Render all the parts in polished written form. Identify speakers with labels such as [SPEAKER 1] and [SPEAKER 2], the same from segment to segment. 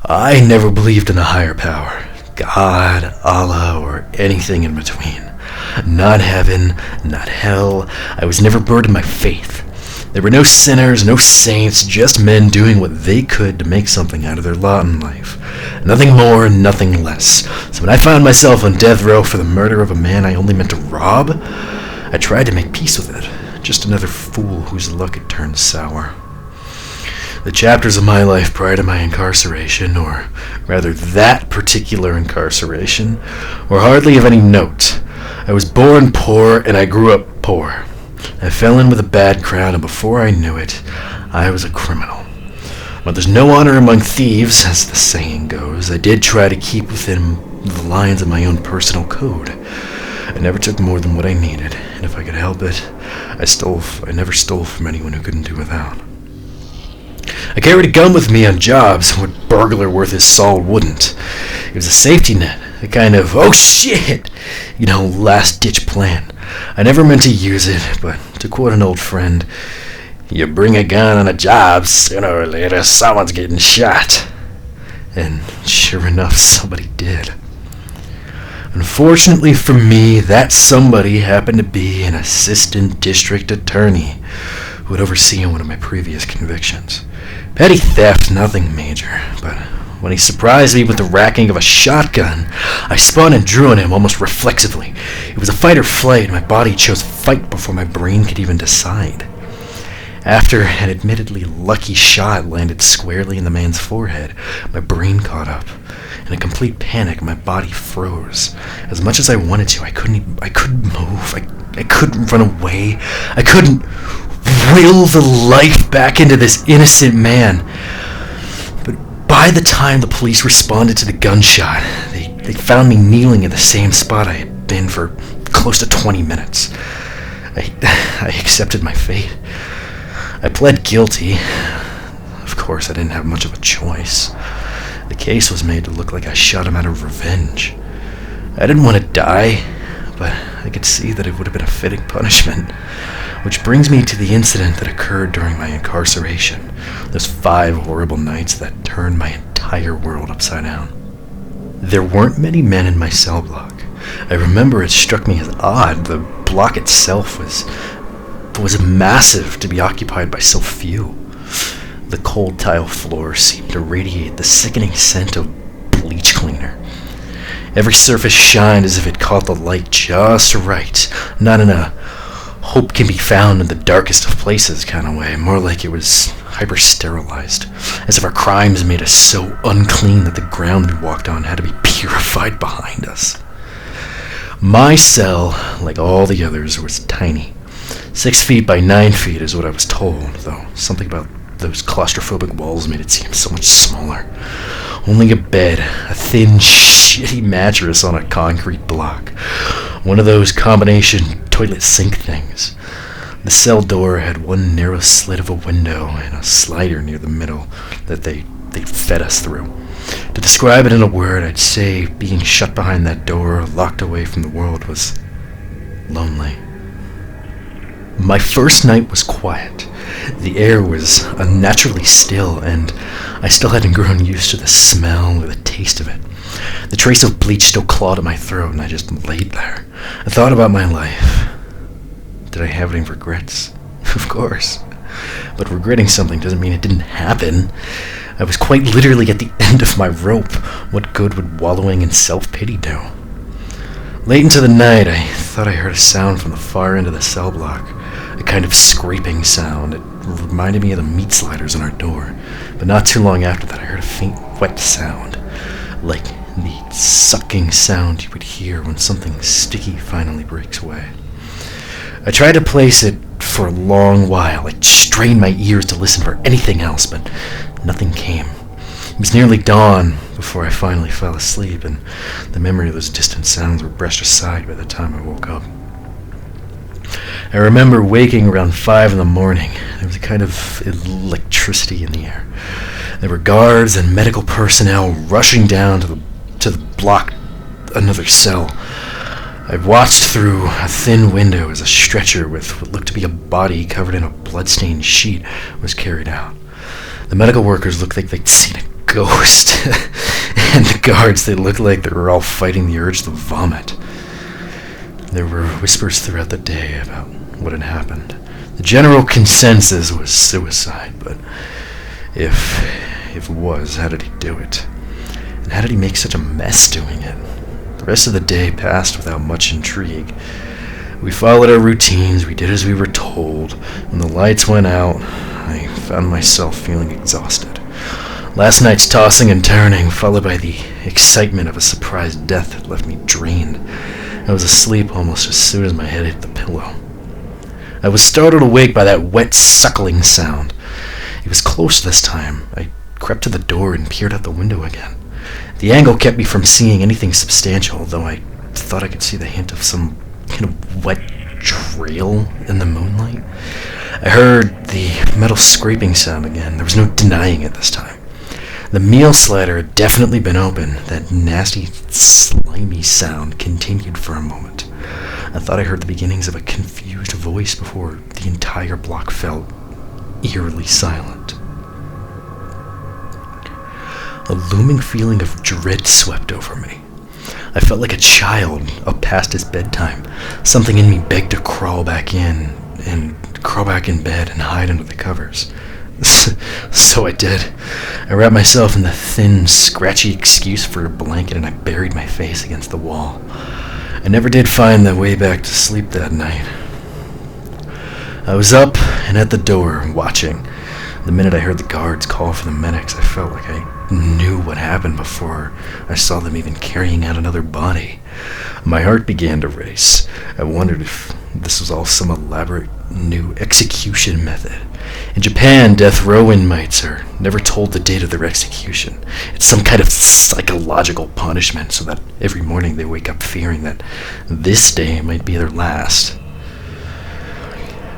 [SPEAKER 1] I never believed in a higher power, God, Allah, or anything in between. Not heaven, not hell. I was never burdened by faith. There were no sinners, no saints, just men doing what they could to make something out of their lot in life. Nothing more, nothing less. So when I found myself on death row for the murder of a man I only meant to rob, I tried to make peace with it. Just another fool whose luck had turned sour. The chapters of my life prior to my incarceration, or rather that particular incarceration, were hardly of any note. I was born poor and I grew up poor. I fell in with a bad crowd, and before I knew it, I was a criminal. But there's no honor among thieves, as the saying goes. I did try to keep within the lines of my own personal code. I never took more than what I needed, and if I could help it, I never stole from anyone who couldn't do without. I carried a gun with me on jobs. What burglar worth his salt wouldn't? It was a safety net, a kind of, oh shit, last-ditch plan. I never meant to use it, but to quote an old friend, you bring a gun on a job, sooner or later someone's getting shot. And sure enough, somebody did. Unfortunately for me, that somebody happened to be an assistant district attorney who had overseen one of my previous convictions. Petty theft, nothing major, but when he surprised me with the racking of a shotgun, I spun and drew on him almost reflexively. It was a fight or flight, and my body chose fight before my brain could even decide. After an admittedly lucky shot landed squarely in the man's forehead, my brain caught up. In a complete panic, my body froze. As much as I wanted to, I couldn't move. I couldn't run away. I couldn't will the life back into this innocent man. But by the time the police responded to the gunshot, they found me kneeling in the same spot I had been for close to 20 minutes. I accepted my fate. I pled guilty. Of course, I didn't have much of a choice. The case was made to look like I shot him out of revenge. I didn't want to die, but I could see that it would have been a fitting punishment. Which brings me to the incident that occurred during my incarceration. Those 5 horrible nights that turned my entire world upside down. There weren't many men in my cell block. I remember it struck me as odd. The block itself was massive to be occupied by so few. The cold tile floor seemed to radiate the sickening scent of bleach cleaner. Every surface shined as if it caught the light just right, not in a hope can be found in the darkest of places kind of way, more like it was hyper-sterilized, as if our crimes made us so unclean that the ground we walked on had to be purified behind us. My cell, like all the others, was tiny. 6 feet by 9 feet is what I was told, though something about those claustrophobic walls made it seem so much smaller. Only a bed, a thin, shitty mattress on a concrete block. One of those combination toilet sink things. The cell door had one narrow slit of a window and a slider near the middle that they fed us through. To describe it in a word, I'd say being shut behind that door, locked away from the world, was lonely. My first night was quiet. The air was unnaturally still, and I still hadn't grown used to the smell or the taste of it. The trace of bleach still clawed at my throat, and I just laid there. I thought about my life. Did I have any regrets? Of course. But regretting something doesn't mean it didn't happen. I was quite literally at the end of my rope. What good would wallowing in self-pity do? Late into the night, I thought I heard a sound from the far end of the cell block. A kind of scraping sound. It reminded me of the meat sliders on our door. But not too long after that, I heard a faint, wet sound. Like the sucking sound you would hear when something sticky finally breaks away. I tried to place it for a long while. I strained my ears to listen for anything else, but nothing came. It was nearly dawn before I finally fell asleep, and the memory of those distant sounds were brushed aside by the time I woke up. I remember waking around 5 in the morning. There was a kind of electricity in the air. There were guards and medical personnel rushing down to the block, another cell. I watched through a thin window as a stretcher with what looked to be a body covered in a blood-stained sheet was carried out. The medical workers looked like they'd seen a ghost. And the guards, they looked like they were all fighting the urge to vomit. There were whispers throughout the day about what had happened. The general consensus was suicide, but if it was, how did he do it? And how did he make such a mess doing it? The rest of the day passed without much intrigue. We followed our routines, we did as we were told. When the lights went out, I found myself feeling exhausted. Last night's tossing and turning, followed by the excitement of a surprise death, had left me drained. I was asleep almost as soon as my head hit the pillow. I was startled awake by that wet, suckling sound. It was close this time. I crept to the door and peered out the window again. The angle kept me from seeing anything substantial, though I thought I could see the hint of some kind of wet trail in the moonlight. I heard the metal scraping sound again. There was no denying it this time. The meal slider had definitely been open. That nasty, slimy sound continued for a moment. I thought I heard the beginnings of a confused voice before the entire block fell eerily silent. A looming feeling of dread swept over me. I felt like a child up past his bedtime. Something in me begged to crawl back in bed and hide under the covers. So I did. I wrapped myself in the thin, scratchy excuse for a blanket and I buried my face against the wall. I never did find the way back to sleep that night. I was up and at the door, watching. The minute I heard the guards call for the medics, I felt like I knew what happened before I saw them even carrying out another body. My heart began to race. I wondered if this was all some elaborate new execution method. In Japan, death row inmates are never told the date of their execution. It's some kind of psychological punishment so that every morning they wake up fearing that this day might be their last.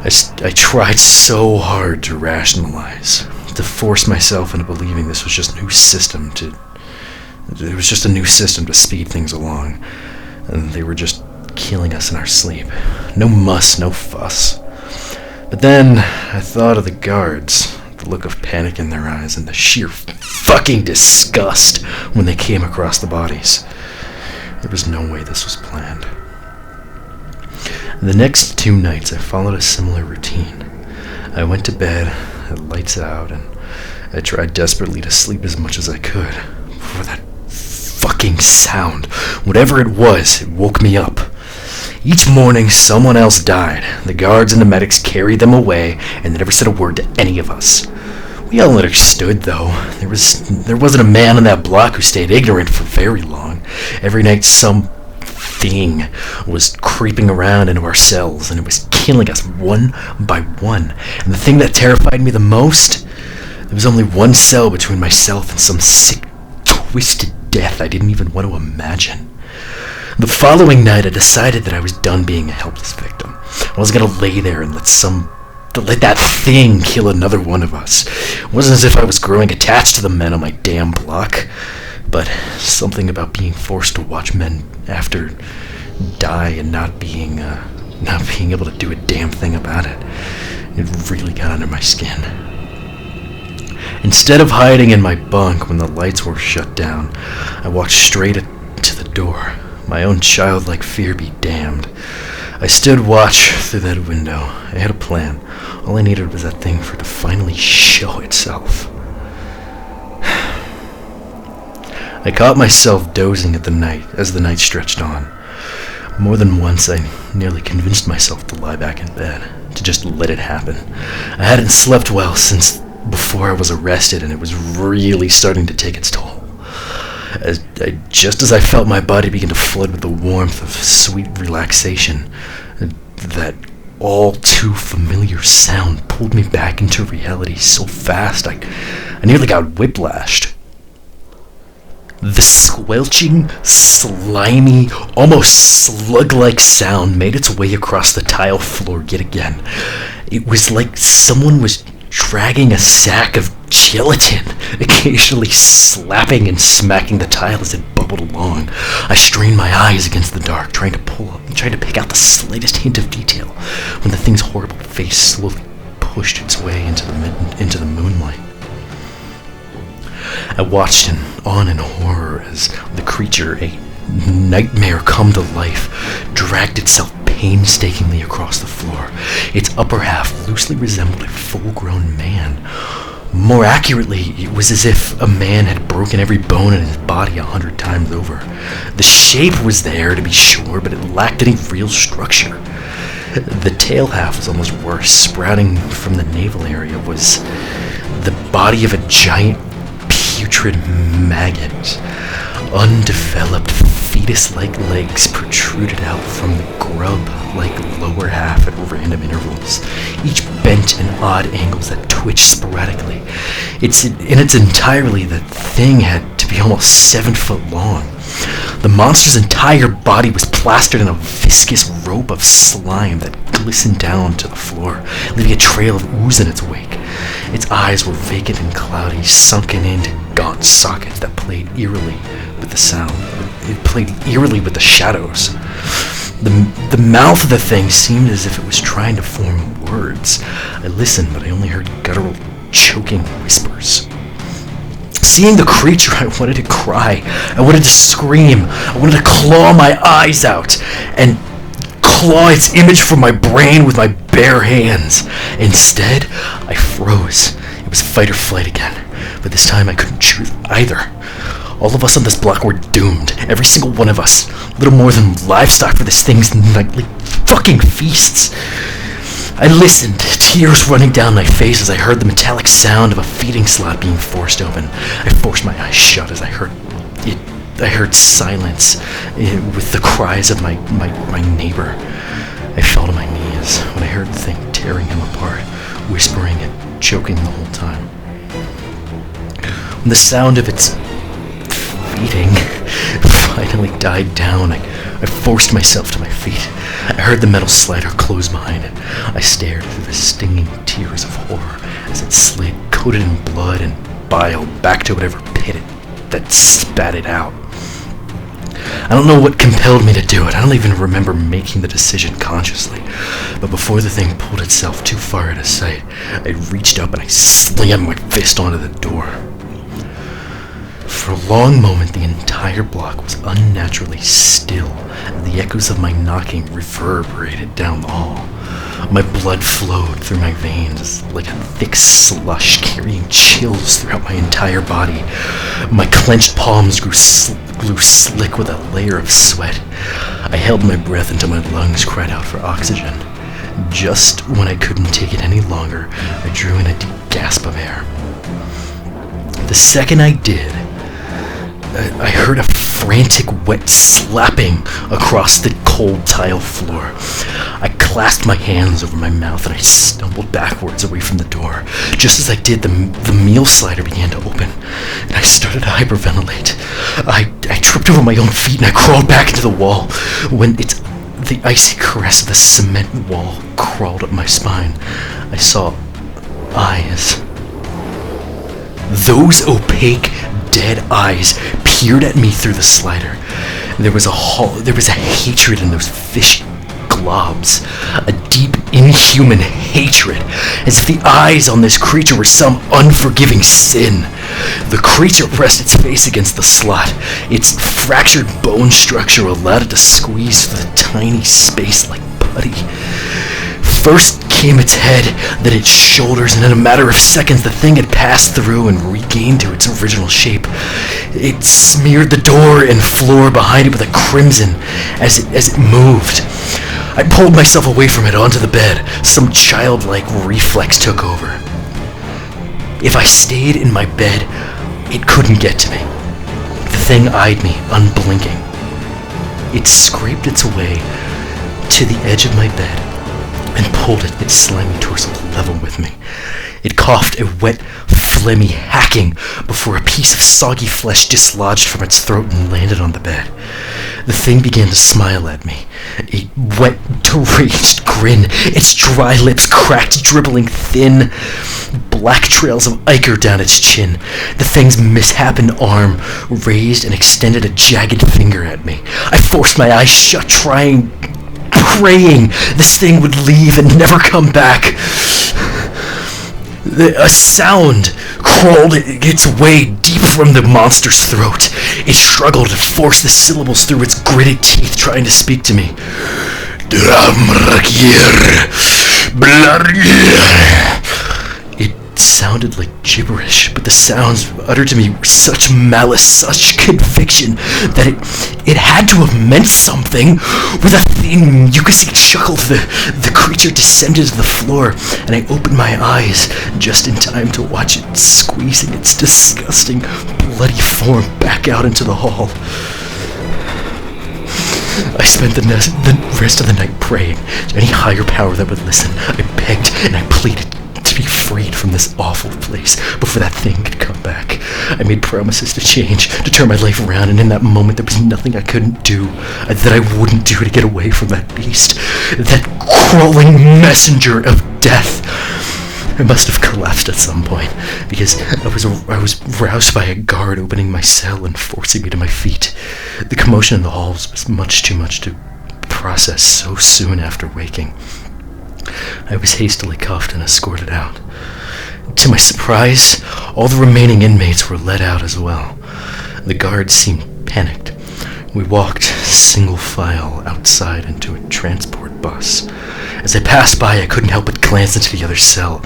[SPEAKER 1] I tried so hard to rationalize, to force myself into believing this was just a new system to speed things along, and they were just killing us in our sleep. No muss, no fuss. But then I thought of the guards, the look of panic in their eyes, and the sheer fucking disgust when they came across the bodies. There was no way this was planned. The next 2 nights I followed a similar routine. I went to bed, had lights out, and I tried desperately to sleep as much as I could before that fucking sound, whatever it was, it woke me up. Each morning, someone else died. The guards and the medics carried them away, and they never said a word to any of us. We all understood, though. There wasn't a man in that block who stayed ignorant for very long. Every night, some thing was creeping around into our cells, and it was killing us one by one. And the thing that terrified me the most, there was only one cell between myself and some sick, twisted death I didn't even want to imagine. The following night, I decided that I was done being a helpless victim. I wasn't gonna lay there and let that thing kill another one of us. It wasn't as if I was growing attached to the men on my damn block, but something about being forced to watch men after die and not being able to do a damn thing about it. It really got under my skin. Instead of hiding in my bunk when the lights were shut down, I walked straight to the door. My own childlike fear be damned. I stood watch through that window. I had a plan. All I needed was that thing for it to finally show itself. I caught myself dozing as the night stretched on. More than once I nearly convinced myself to lie back in bed, to just let it happen. I hadn't slept well since before I was arrested, and it was really starting to take its toll. Just as I felt my body begin to flood with the warmth of sweet relaxation, that all too familiar sound pulled me back into reality so fast I nearly got whiplashed. The squelching, slimy, almost slug-like sound made its way across the tile floor yet again. It was like someone was dragging a sack of gelatin, occasionally slapping and smacking the tile as it bubbled along. I strained my eyes against the dark, trying to pick out the slightest hint of detail, when the thing's horrible face slowly pushed its way into the moonlight. I watched on in horror as the creature, a nightmare come to life, dragged itself painstakingly across the floor. Its upper half loosely resembled a full-grown man. More accurately, it was as if a man had broken every bone in his body 100 times over. The shape was there, to be sure, but it lacked any real structure. The tail half was almost worse. Sprouting from the navel area was the body of a giant putrid maggot. Undeveloped fetus-like legs protruded out from the grub-like lower half at random intervals, each bent in odd angles that twitched sporadically. In its entirety, the thing had to be almost 7 foot long. The monster's entire body was plastered in a viscous rope of slime that glistened down to the floor, leaving a trail of ooze in its wake. Its eyes were vacant and cloudy, sunken into gaunt sockets that played eerily with the sound. It played eerily with the shadows. The mouth of the thing seemed as if it was trying to form words. I listened, but I only heard guttural, choking whispers. Seeing the creature, I wanted to cry. I wanted to scream. I wanted to claw my eyes out and claw its image from my brain with my bare hands. Instead, I froze. It was fight or flight again, but this time I couldn't choose either. All of us on this block were doomed. Every single one of us. Little more than livestock for this thing's nightly fucking feasts. I listened, tears running down my face as I heard the metallic sound of a feeding slot being forced open. I forced my eyes shut as I heard silence with the cries of my neighbor. I fell to my knees when I heard the thing tearing him apart, whispering and choking the whole time. When the sound of its feeding finally died down, I forced myself to my feet. I heard the metal slider close behind it. I stared through the stinging tears of horror as it slid, coated in blood and bile, back to whatever pit that spat it out. I don't know what compelled me to do it. I don't even remember making the decision consciously. But before the thing pulled itself too far out of sight, I reached up and I slammed my fist onto the door. For a long moment, the entire block was unnaturally still, and the echoes of my knocking reverberated down the hall. My blood flowed through my veins like a thick slush, carrying chills throughout my entire body. My clenched palms grew slick with a layer of sweat. I held my breath until my lungs cried out for oxygen. Just when I couldn't take it any longer, I drew in a deep gasp of air. The second I did, I heard a frantic wet slapping across the cold tile floor. I clasped my hands over my mouth and I stumbled backwards away from the door. Just as I did, the meal slider began to open, and I started to hyperventilate. I tripped over my own feet and I crawled back into the wall. When the icy caress of the cement wall crawled up my spine, I saw eyes. Those opaque, dead eyes peered at me through the slider. There was a hatred in those fishy globs, a deep, inhuman hatred, as if the eyes on this creature were some unforgiving sin. The creature pressed its face against the slot. Its fractured bone structure allowed it to squeeze through the tiny space like putty. First came its head, then its shoulders, and in a matter of seconds the thing had passed through and regained to its original shape. It smeared the door and floor behind it with a crimson as it moved. I pulled myself away from it onto the bed. Some childlike reflex took over. If I stayed in my bed, it couldn't get to me. The thing eyed me, unblinking. It scraped its way to the edge of my bed and pulled its slimy torso level with me. It coughed a wet, phlegmy hacking before a piece of soggy flesh dislodged from its throat and landed on the bed. The thing began to smile at me, a wet, deranged grin, its dry lips cracked, dribbling thin, black trails of ichor down its chin. The thing's misshapen arm raised and extended a jagged finger at me. I forced my eyes shut, praying this thing would leave and never come back. A sound crawled its way deep from the monster's throat. It struggled to force the syllables through its gritted teeth, trying to speak to me. It sounded like gibberish, but the sounds uttered to me were such malice, such conviction, that it had to have meant something. With a thin, mucusy chuckle, the creature descended to the floor, and I opened my eyes just in time to watch it squeezing its disgusting, bloody form back out into the hall. I spent the rest of the night praying to any higher power that would listen. I begged and I pleaded to be freed from this awful place before that thing could come back. I made promises to change, to turn my life around, and in that moment there was nothing I couldn't do, that I wouldn't do to get away from that beast, that crawling messenger of death. I must have collapsed at some point, because I was roused by a guard opening my cell and forcing me to my feet. The commotion in the halls was much too much to process so soon after waking. I was hastily cuffed and escorted out. To my surprise, all the remaining inmates were let out as well. The guards seemed panicked. We walked single file outside into a transport bus. As I passed by, I couldn't help but glance into the other cell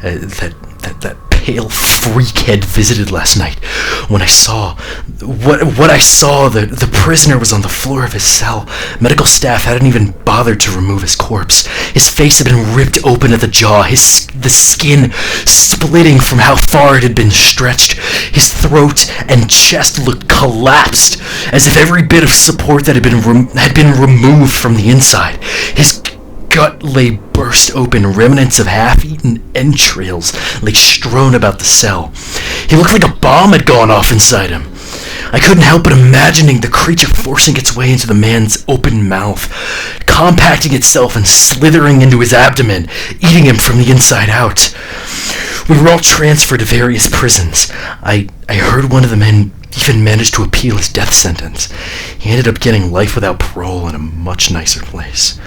[SPEAKER 1] that pale freak had visited last night. When I saw what I saw, the prisoner was on the floor of his cell. Medical staff hadn't even bothered to remove his corpse. His face had been ripped open at the jaw, the skin splitting from how far it had been stretched. His throat and chest looked collapsed, as if every bit of support that had been removed from the inside. His gut lay burst open, remnants of half-eaten entrails lay strewn about the cell. He looked like a bomb had gone off inside him. I couldn't help but imagining the creature forcing its way into the man's open mouth, compacting itself and slithering into his abdomen, eating him from the inside out. We were all transferred to various prisons. I heard one of the men even managed to appeal his death sentence. He ended up getting life without parole in a much nicer place.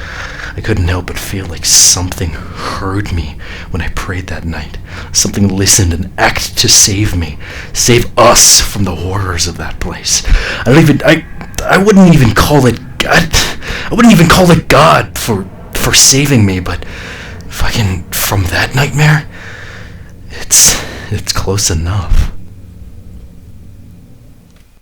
[SPEAKER 1] I couldn't help but feel like something heard me when I prayed that night. Something listened and acted to save me, save us from the horrors of that place. I wouldn't even call it God. I wouldn't even call it God for saving me, but fucking from that nightmare, it's close enough.